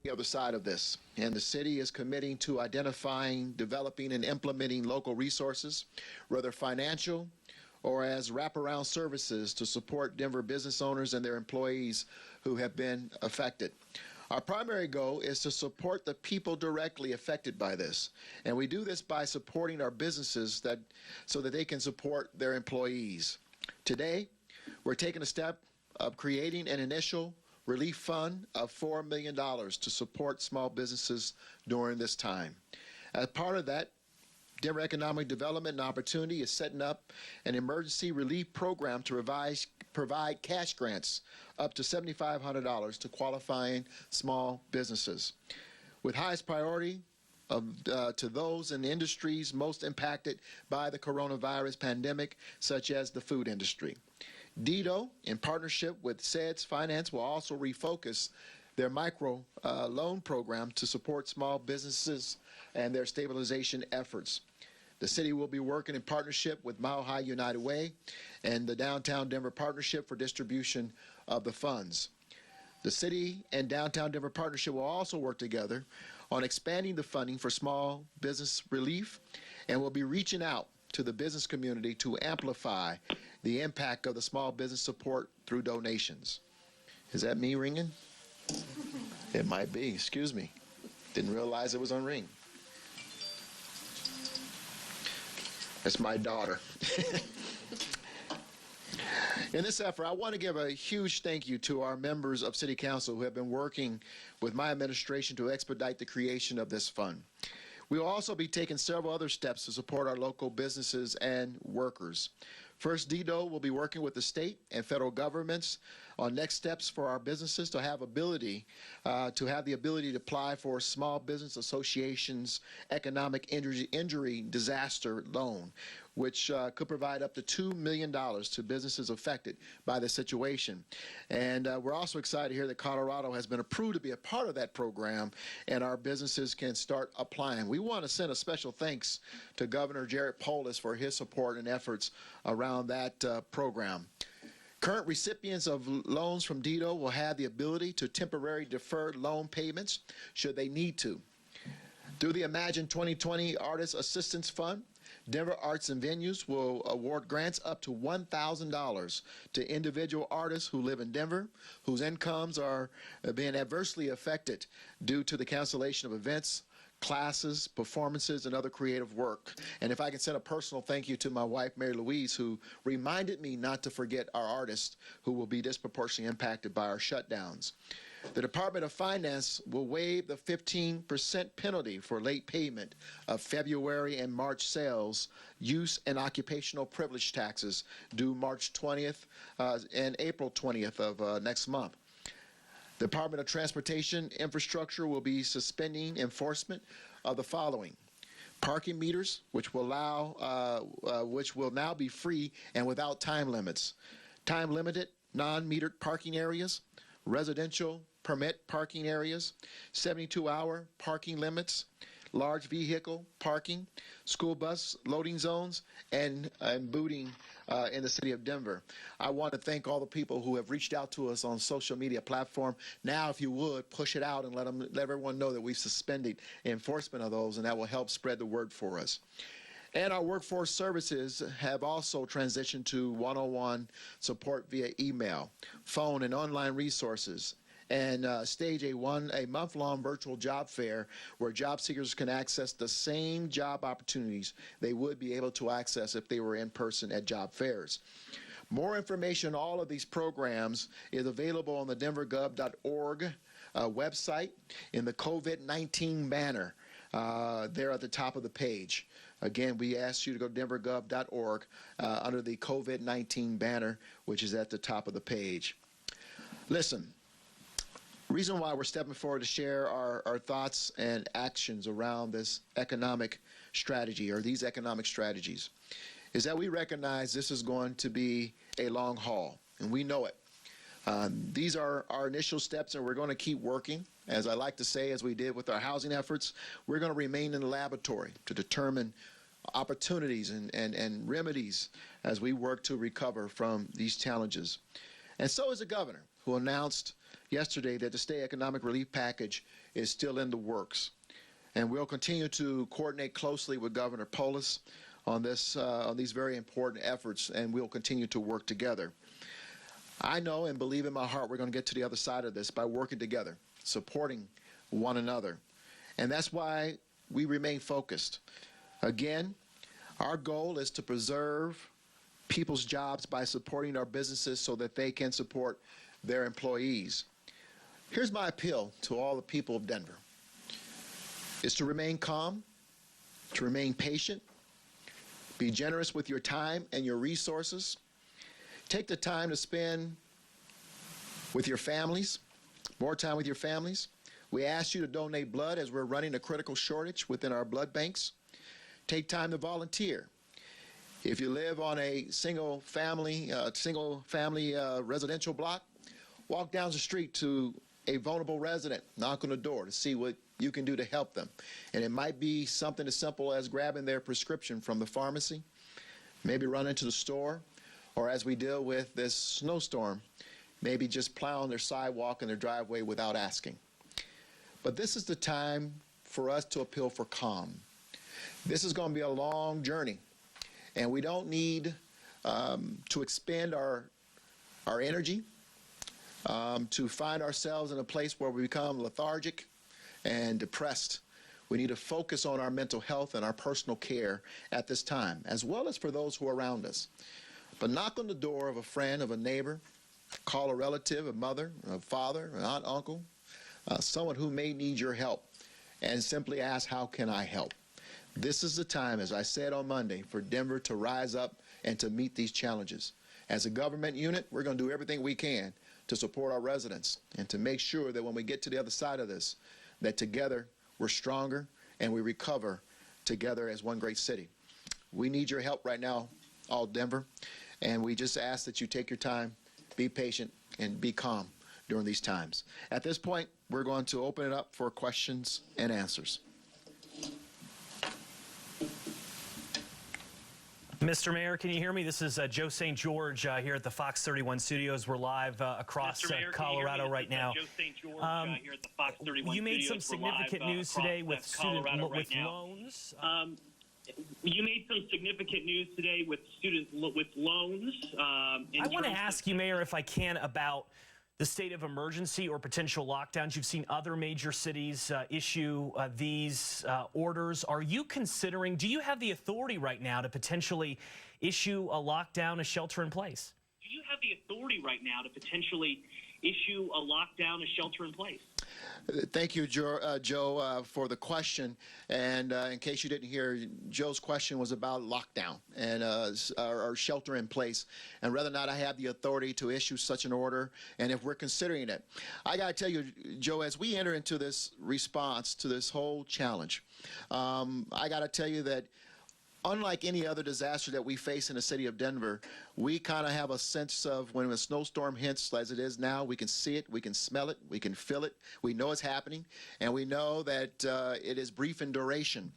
the other side of this, and the city is committing to identifying, developing, and implementing local resources, whether financial or as wraparound services to support Denver business owners and their employees who have been affected. Our primary goal is to support the people directly affected by this, and we do this by supporting our businesses so that they can support their employees. Today, we're taking a step of creating an initial relief fund of $4 million to support small businesses during this time. As part of that, Denver Economic Development and Opportunity is setting up an emergency relief program to provide cash grants up to $7,500 to qualifying small businesses, with highest priority to those in industries most impacted by the coronavirus pandemic, such as the food industry. DIDO, in partnership with SEDS Finance, will also refocus their micro loan program to support small businesses and their stabilization efforts. The city will be working in partnership with Mile High United Way and the Downtown Denver Partnership for distribution of the funds. The city and Downtown Denver Partnership will also work together on expanding the funding for small business relief, and will be reaching out to the business community to amplify the impact of the small business support through donations. Is that me ringing? It might be. Excuse me. Didn't realize it was on ring. That's my daughter. In this effort, I want to give a huge thank you to our members of City Council who have been working with my administration to expedite the creation of this fund. We will also be taking several other steps to support our local businesses and workers. First, DIDO will be working with the state and federal governments on next steps for our businesses to have the ability to apply for Small Business Association's Economic Injury Disaster Loan, which could provide up to $2 million to businesses affected by the situation. And we're also excited to hear that Colorado has been approved to be a part of that program, and our businesses can start applying. We want to send a special thanks to Governor Jared Polis for his support and efforts around that program. Current recipients of loans from DIDO will have the ability to temporarily defer loan payments should they need to. Through the Imagine 2020 Artist Assistance Fund, Denver Arts and Venues will award grants up to $1,000 to individual artists who live in Denver, whose incomes are being adversely affected due to the cancellation of events, classes, performances, and other creative work. And if I can send a personal thank you to my wife, Mary Louise, who reminded me not to forget our artists who will be disproportionately impacted by our shutdowns. The Department of Finance will waive the 15% penalty for late payment of February and March sales, use, and occupational privilege taxes due March 20th and April 20th of next month. The Department of Transportation Infrastructure will be suspending enforcement of the following: parking meters, which will now be free and without time limits; time-limited, non-metered parking areas; residential permit parking areas; 72-hour parking limits; large vehicle parking; school bus loading zones, and booting in the city of Denver. I want to thank all the people who have reached out to us on social media platform. Now, if you would, push it out and let everyone know that we've suspended enforcement of those, and that will help spread the word for us. And our workforce services have also transitioned to one-on-one support via email, phone, and online resources, and stage a month-long virtual job fair where job seekers can access the same job opportunities they would be able to access if they were in person at job fairs. More information on all of these programs is available on the denvergov.org website in the COVID-19 banner there at the top of the page. Again, we ask you to go to denvergov.org under the COVID-19 banner, which is at the top of the page. Listen. Reason why we're stepping forward to share our thoughts and actions around this economic strategy, or these economic strategies, is that we recognize this is going to be a long haul, and we know it. These are our initial steps, and we're going to keep working. As I like to say, as we did with our housing efforts, we're going to remain in the laboratory to determine opportunities and remedies as we work to recover from these challenges. And so is the governor, who announced yesterday that the state economic relief package is still in the works. And we'll continue to coordinate closely with Governor Polis on these very important efforts, and we'll continue to work together. I know and believe in my heart we're going to get to the other side of this by working together, supporting one another. And that's why we remain focused. Again, our goal is to preserve people's jobs by supporting our businesses so that they can support their employees. Here's my appeal to all the people of Denver, is to remain calm, to remain patient, be generous with your time and your resources. Take the time to spend with your families, more time with your families. We ask you to donate blood as we're running a critical shortage within our blood banks. Take time to volunteer. If you live on a single family residential block, walk down the street to a vulnerable resident, knock on the door to see what you can do to help them. And it might be something as simple as grabbing their prescription from the pharmacy, maybe run into the store, or as we deal with this snowstorm, maybe just plowing their sidewalk in their driveway without asking. But this is the time for us to appeal for calm. This is going to be a long journey, and we don't need to expend our energy to find ourselves in a place where we become lethargic and depressed. We need to focus on our mental health and our personal care at this time, as well as for those who are around us. But knock on the door of a friend, of a neighbor, call a relative, a mother, a father, an aunt, uncle, someone who may need your help, and simply ask, how can I help? This is the time, as I said on Monday, for Denver to rise up and to meet these challenges. As a government unit, we're going to do everything we can to support our residents and to make sure that when we get to the other side of this, that together we're stronger and we recover together as one great city. We need your help right now, all Denver, and we just ask that you take your time, be patient, and be calm during these times. At this point, we're going to open it up for questions and answers. Mr. Mayor, can you hear me? This is Joe St. George here at the Fox 31 studios. We're live across Colorado right now. You made some significant news today with loans. You made some significant news today with loans. I want to ask you, Mayor, if I can, about the state of emergency or potential lockdowns. You've seen other major cities issue these orders. Are you considering, do you have the authority right now to potentially issue a lockdown, a shelter in place? Do you have the authority right now to potentially issue a lockdown, a shelter in place? Thank you, Joe, for the question. And in case you didn't hear, Joe's question was about lockdown and or shelter in place, and whether or not I have the authority to issue such an order, and if we're considering it. I got to tell you, Joe, as we enter into this response to this whole challenge, I got to tell you that unlike any other disaster that we face in the city of Denver, we kind of have a sense of when a snowstorm hits, as it is now, we can see it, we can smell it, we can feel it, we know it's happening, and we know that it is brief in duration.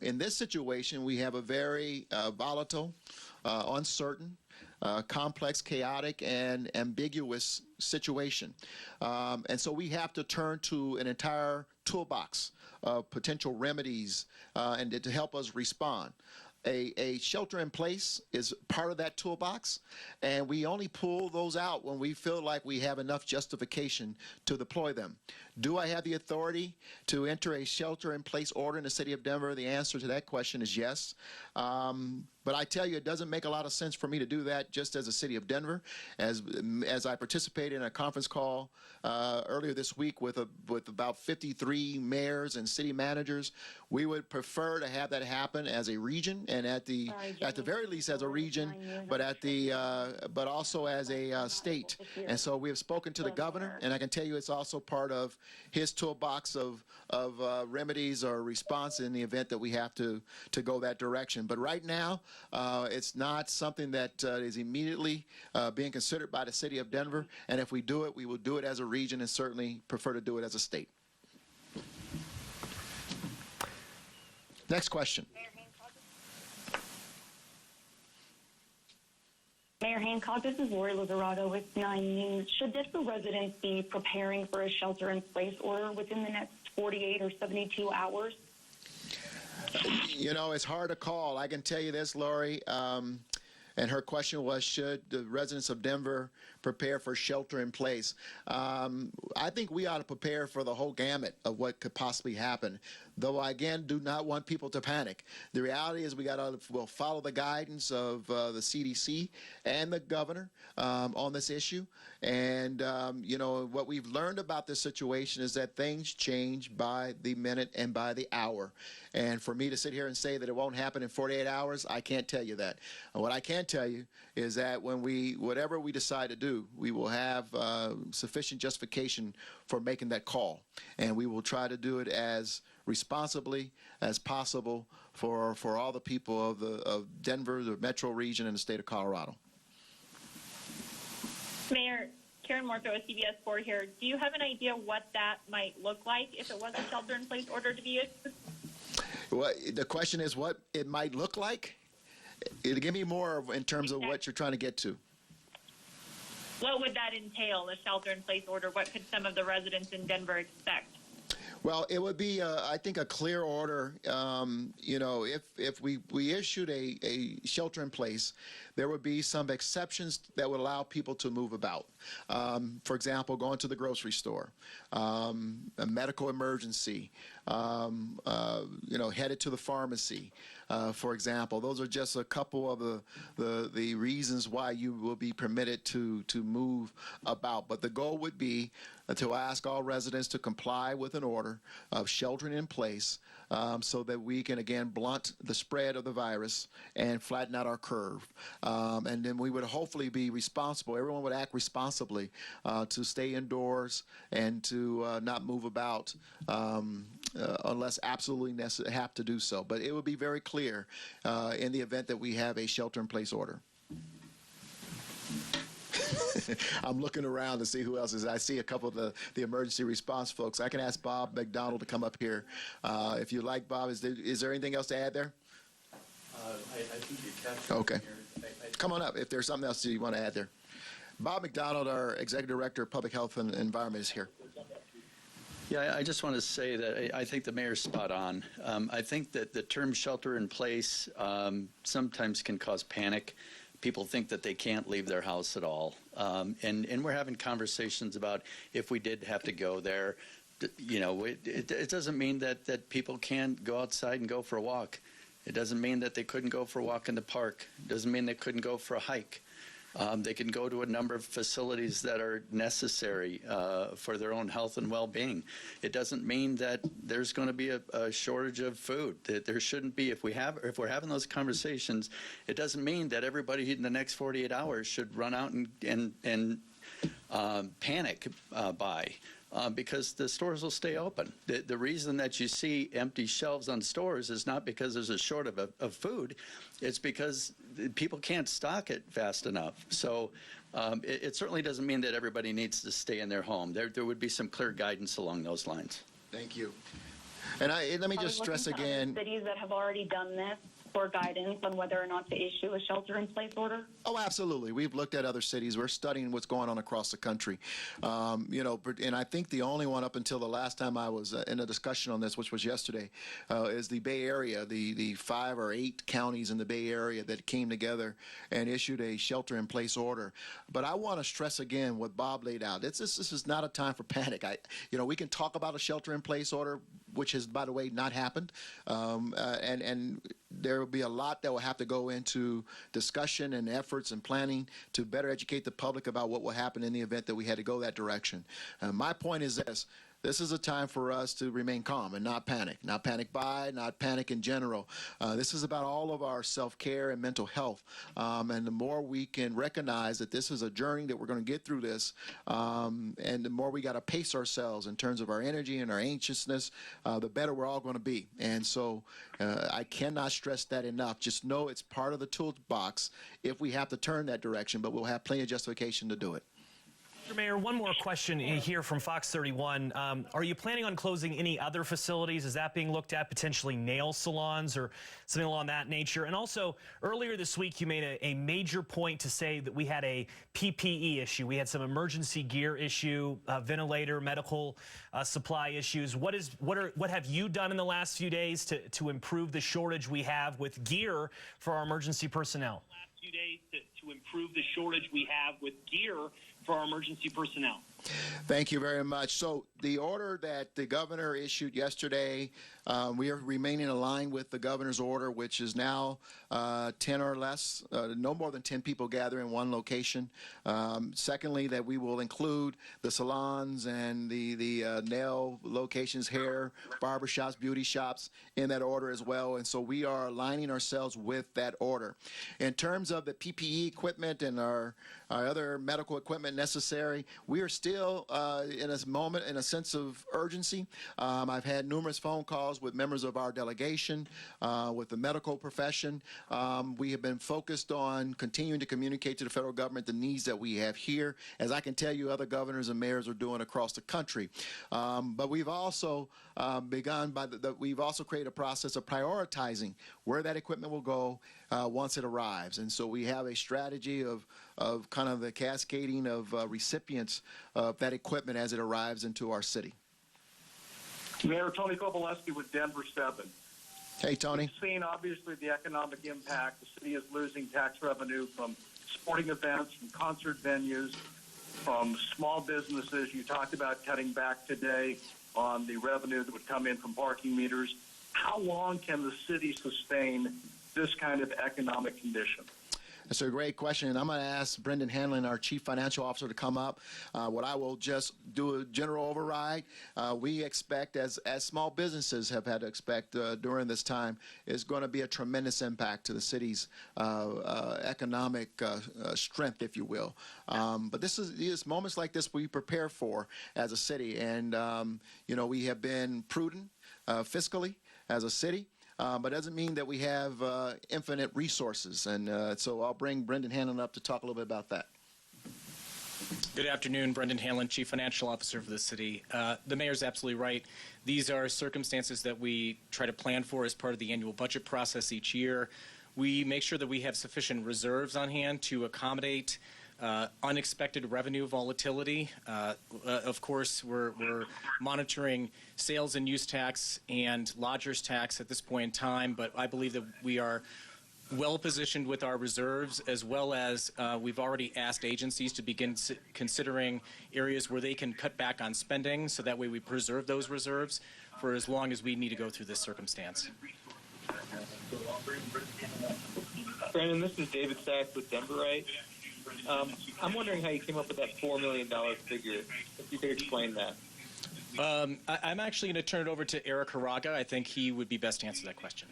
In this situation, we have a very volatile, uncertain, complex, chaotic, and ambiguous situation. And so we have to turn to an entire toolbox of potential remedies and to help us respond. A shelter in place is part of that toolbox, and we only pull those out when we feel like we have enough justification to deploy them. Do I have the authority to enter a shelter in place order in the city of Denver? The answer to that question is yes. But I tell you, it doesn't make a lot of sense for me to do that just as a city of Denver. As I participated in a conference call earlier this week with about 53 mayors and city managers, we would prefer to have that happen as a region, and at the very least as a region, but also as a state. And so we have spoken to the governor, and I can tell you it's also part of his toolbox of remedies or response in the event that we have to go that direction. But right now, it's not something that is immediately being considered by the city of Denver, and if we do it, we will do it as a region and certainly prefer to do it as a state. Next question. Mayor Hancock, this is Lori Lizarato with 9 News. Should Denver residents be preparing for a shelter-in-place order within the next 48 or 72 hours? You know, it's hard to call. I can tell you this, Lori, and her question was, should the residents of Denver prepare for shelter in place? I think we ought to prepare for the whole gamut of what could possibly happen, though I, again, do not want people to panic. The reality is we'll follow the guidance of the CDC and the governor on this issue. And, you know, what we've learned about this situation is that things change by the minute and by the hour. And for me to sit here and say that it won't happen in 48 hours, I can't tell you that. And what I can tell you is that when whatever we decide to do, we will have sufficient justification for making that call. And we will try to do it as responsibly as possible for all the people of Denver, the metro region, and the state of Colorado. Mayor, Karen Morpho with CBS 4 here. Do you have an idea what that might look like if it was a shelter-in-place order to be issued? Well, the question is what it might look like. Give me more in terms of what you're trying to get to. What would that entail, a shelter-in-place order? What could some of the residents in Denver expect? Well, it would be, I think, a clear order. You know, if we issued a shelter in place, there would be some exceptions that would allow people to move about. For example, going to the grocery store, a medical emergency, you know, headed to the pharmacy, for example. Those are just a couple of the reasons why you will be permitted to move about. But the goal would be to ask all residents to comply with an order of sheltering in place so that we can, again, blunt the spread of the virus and flatten out our curve. And then we would hopefully be responsible. Everyone would act responsibly to stay indoors and to not move about unless absolutely have to do so. But it would be very clear in the event that we have a shelter-in-place order. I'm looking around to see who else is. I see a couple of the emergency response folks. I can ask Bob McDonald to come up here. If you like, Bob, is there anything else to add there? I think you captured Okay. it here. Come on up if there's something else you want to add there. Bob McDonald, our Executive Director of Public Health and Environment, is here. Yeah, I just want to say that I think the mayor's spot on. I think that the term shelter in place sometimes can cause panic. People think that they can't leave their house at all. And we're having conversations about if we did have to go there, you know, it doesn't mean that people can't go outside and go for a walk. It doesn't mean that they couldn't go for a walk in the park. It doesn't mean they couldn't go for a hike. They can go to a number of facilities that are necessary for their own health and well-being. It doesn't mean that there's going to be a shortage of food. That there shouldn't be. If we're having those conversations, it doesn't mean that everybody in the next 48 hours should run out and panic buy. Because the stores will stay open. The reason that you see empty shelves on stores is not because there's a shortage of food. It's because people can't stock it fast enough. So it certainly doesn't mean that everybody needs to stay in their home. There would be some clear guidance along those lines. Thank you. And let me just stress again. Cities that have already done this for guidance on whether or not to issue a shelter-in-place order? Oh, absolutely. We've looked at other cities. We're studying what's going on across the country. You know, and I think the only one up until the last time I was in a discussion on this, which was yesterday, is the Bay Area, the 5 or 8 counties in the Bay Area that came together and issued a shelter-in-place order. But I want to stress again what Bob laid out. This is not a time for panic. You know, we can talk about a shelter-in-place order, which has, by the way, not happened, and there will be a lot that will have to go into discussion and efforts and planning to better educate the public about what will happen in the event that we had to go that direction. My point is this. This is a time for us to remain calm and not panic buy, not panic in general. This is about all of our self-care and mental health. And the more we can recognize that this is a journey that we're going to get through this, and the more we got to pace ourselves in terms of our energy and our anxiousness, the better we're all going to be. And so I cannot stress that enough. Just know it's part of the toolbox if we have to turn that direction, but we'll have plenty of justification to do it. Mr. Mayor, one more question here from Fox 31. Are you planning on closing any other facilities? Is that being looked at, potentially nail salons or something along that nature? And also, earlier this week, you made a major point to say that we had a PPE issue. We had some emergency gear issue, ventilator, medical supply issues. What have you done in the last few days to improve the shortage we have with gear for our emergency personnel? Few days to improve the shortage we have with gear for our emergency personnel. Thank you very much. So the order that the governor issued yesterday, we are remaining aligned with the governor's order, which is now 10 or less, no more than 10 people gather in one location. Secondly, that we will include the salons and the nail locations, hair, barbershops, beauty shops in that order as well. And so we are aligning ourselves with that order. In terms of the PPE equipment and our other medical equipment necessary, we are still in a moment, in a sense of urgency. I've had numerous phone calls with members of our delegation, with the medical profession. We have been focused on continuing to communicate to the federal government the needs that we have here, as I can tell you other governors and mayors are doing across the country. But we've also we've also created a process of prioritizing where that equipment will go once it arrives. And so we have a strategy of kind of the cascading of recipients of that equipment as it arrives into our city. Mayor Tony Kowaleski with Denver 7. Hey, Tony. We've seen, obviously, the economic impact. The city is losing tax revenue from sporting events, from concert venues, from small businesses. You talked about cutting back today on the revenue that would come in from parking meters. How long can the city sustain this kind of economic condition? That's a great question, and I'm going to ask Brendan Hanlon, our Chief Financial Officer, to come up. What I will just do a general override. We expect, as small businesses have had to expect during this time, is going to be a tremendous impact to the city's economic strength, if you will. But this is moments like this we prepare for as a city, and we have been prudent fiscally as a city. But doesn't mean that we have infinite resources. And so I'll bring Brendan Hanlon up to talk a little bit about that. Good afternoon, Brendan Hanlon, Chief Financial Officer for the city. The mayor's absolutely right. These are circumstances that we try to plan for as part of the annual budget process each year. We make sure that we have sufficient reserves on hand to accommodate unexpected revenue volatility. Of course, we're monitoring sales and use tax and lodgers tax at this point in time, but I believe that we are well positioned with our reserves, as well as we've already asked agencies to begin considering areas where they can cut back on spending, so that way we preserve those reserves for as long as we need to go through this circumstance. Brandon, this is David Sachs with Denver, right? I'm wondering how you came up with that $4 million figure, if you could explain that. I'm actually going to turn it over to Eric Haraga. I think he would be best to answer that question.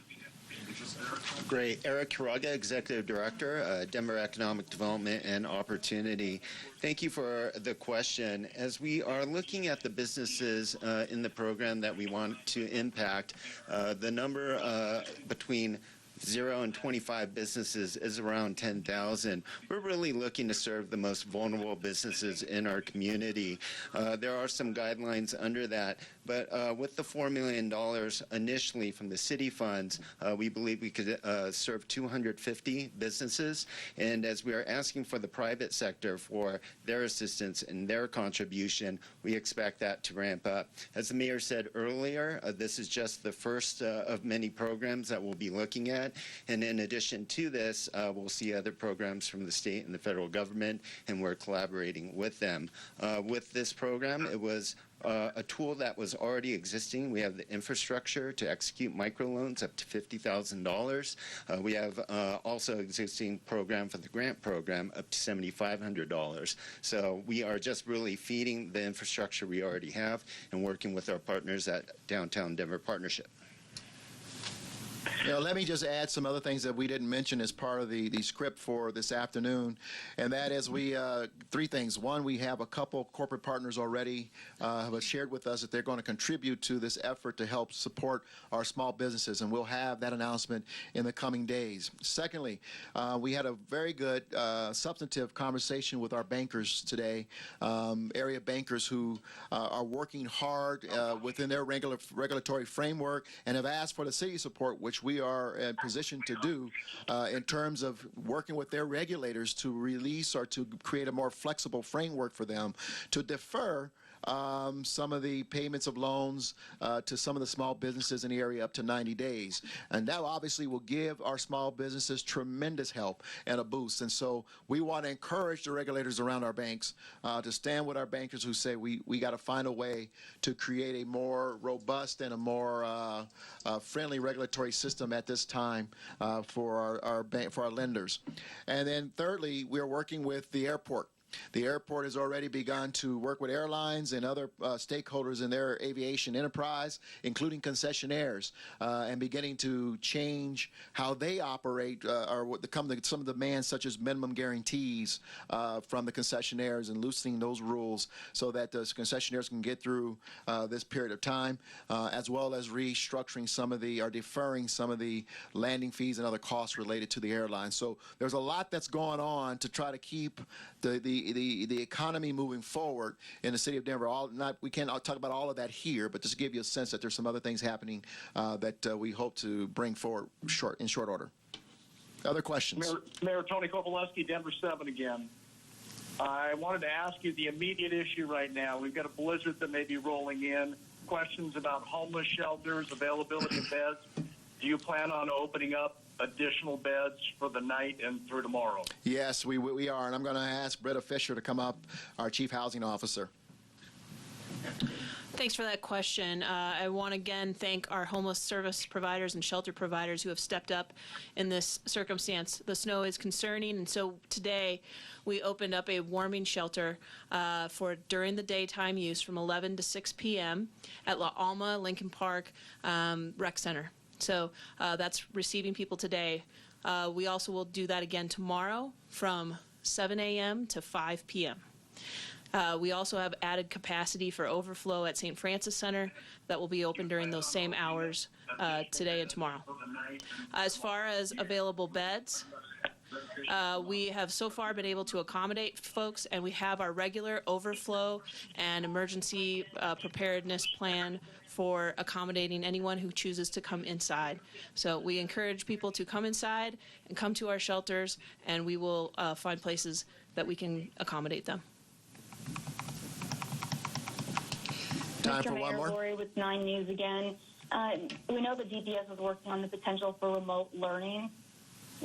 Great. Eric Haraga, Executive Director, Denver Economic Development and Opportunity. Thank you for the question. As we are looking at the businesses in the program that we want to impact, the number between 0 and 25 businesses is around 10,000. We're really looking to serve the most vulnerable businesses in our community. There are some guidelines under that, but with the $4 million initially from the city funds, we believe we could serve 250 businesses. And as we are asking for the private sector for their assistance and their contribution, we expect that to ramp up. As the mayor said earlier, this is just the first of many programs that we'll be looking at. And in addition to this, we'll see other programs from the state and the federal government, and we're collaborating with them. With this program, it was a tool that was already existing. We have the infrastructure to execute microloans up to $50,000. We have also existing program for the grant program up to $7,500. So we are just really feeding the infrastructure we already have and working with our partners at Downtown Denver Partnership. Let me just add some other things that we didn't mention as part of the script for this afternoon, and that is three things. One, we have a couple corporate partners already have shared with us that they're going to contribute to this effort to help support our small businesses, and we'll have that announcement in the coming days. Secondly, we had a very good substantive conversation with our bankers today, area bankers who are working hard within their regulatory framework and have asked for the city support, which we are in position to do in terms of working with their regulators to release or to create a more flexible framework for them to defer some of the payments of loans to some of the small businesses in the area up to 90 days. And that obviously will give our small businesses tremendous help and a boost. And so we want to encourage the regulators around our banks to stand with our bankers who say we got to find a way to create a more robust and a more friendly regulatory system at this time for our lenders. And then thirdly, we're working with the airport. The airport has already begun to work with airlines and other stakeholders in their aviation enterprise, including concessionaires, and beginning to change how they operate or some of the demands such as minimum guarantees from the concessionaires and loosening those rules so that the concessionaires can get through this period of time, as well as restructuring or deferring some of the landing fees and other costs related to the airlines. So there's a lot that's going on to try to keep the economy moving forward in the city of Denver. We can't talk about all of that here, but just to give you a sense that there's some other things happening that we hope to bring forward in short order. Other questions? Mayor Tony Kowalewski, Denver 7 again. I wanted to ask you the immediate issue right now. We've got a blizzard that may be rolling in. Questions about homeless shelters, availability of beds. Do you plan on opening up additional beds for the night and through tomorrow? Yes, we are, and I'm going to ask Britta Fisher to come up, our Chief Housing Officer. Thanks for that question. I want to again thank our homeless service providers and shelter providers who have stepped up in this circumstance. The snow is concerning, and so today we opened up a warming shelter for during the daytime use from 11 to 6 p.m. at La Alma Lincoln Park Rec Center. So that's receiving people today. We also will do that again tomorrow from 7 a.m. to 5 p.m. We also have added capacity for overflow at St. Francis Center that will be open during those same hours today and tomorrow. As far as available beds, we have so far been able to accommodate folks, and we have our regular overflow and emergency preparedness plan for accommodating anyone who chooses to come inside. So we encourage people to come inside and come to our shelters, and we will find places that we can accommodate them. Time for Mr. one Mayor, more. Lori with 9 News again. We know that DPS is working on the potential for remote learning,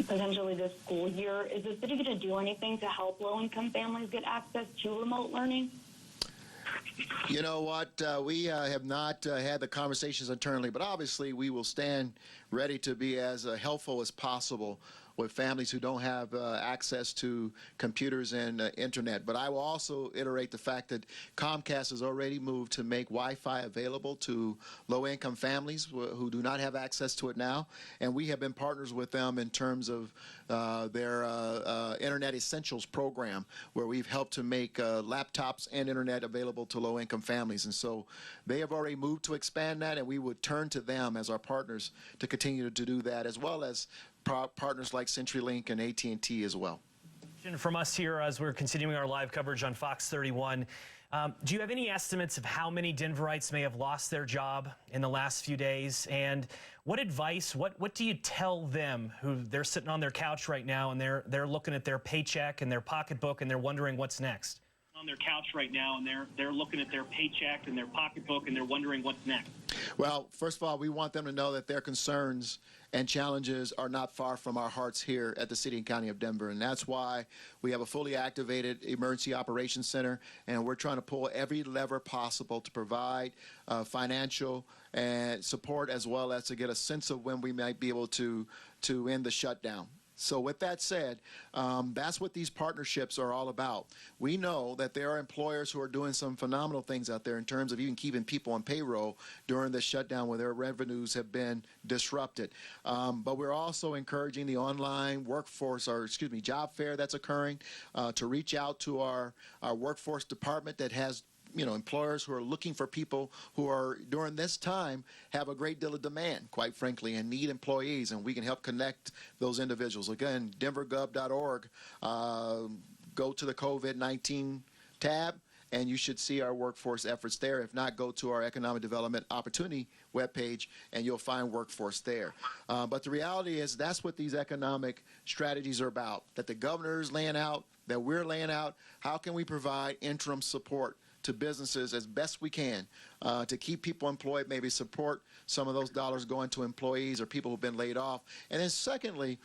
potentially this school year. Is the city going to do anything to help low-income families get access to remote learning? You know what? We have not had the conversations internally, but obviously we will stand ready to be as helpful as possible with families who don't have access to computers and internet. But I will also iterate the fact that Comcast has already moved to make Wi-Fi available to low-income families who do not have access to it now. And we have been partners with them in terms of their Internet Essentials program, where we've helped to make laptops and internet available to low-income families. And so they have already moved to expand that, and we would turn to them as our partners to continue to do that, as well as partners like CenturyLink and AT&T as well. From us here as we're continuing our live coverage on Fox 31, do you have any estimates of how many Denverites may have lost their job in the last few days? And what advice, what do you tell them who they're sitting on their couch right now and they're looking at their paycheck and their pocketbook and they're wondering what's next? On their couch right now, and they're looking at their paycheck and their pocketbook, and they're wondering what's next. Well, first of all, we want them to know that their concerns and challenges are not far from our hearts here at the City and County of Denver, and that's why we have a fully activated Emergency Operations Center, and we're trying to pull every lever possible to provide financial and support, as well as to get a sense of when we might be able to end the shutdown. So with that said, that's what these partnerships are all about. We know that there are employers who are doing some phenomenal things out there in terms of even keeping people on payroll during this shutdown where their revenues have been disrupted. But we're also encouraging the online workforce, or excuse me, job fair that's occurring to reach out to our workforce department that has employers who are looking for people who are, during this time, have a great deal of demand, quite frankly, and need employees, and we can help connect those individuals. Again, denvergov.org, go to the COVID-19 tab, and you should see our workforce efforts there. If not, go to our Economic Development Opportunity webpage, and you'll find workforce there. But the reality is that's what these economic strategies are about, that the governor is laying out, that we're laying out. How can we provide interim support to businesses as best we can to keep people employed, maybe support some of those dollars going to employees or people who've been laid off. And then secondly,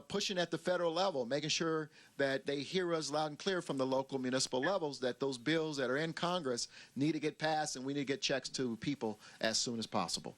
pushing at the federal level, making sure that they hear us loud and clear from the local municipal levels that those bills that are in Congress need to get passed and we need to get checks to people as soon as possible.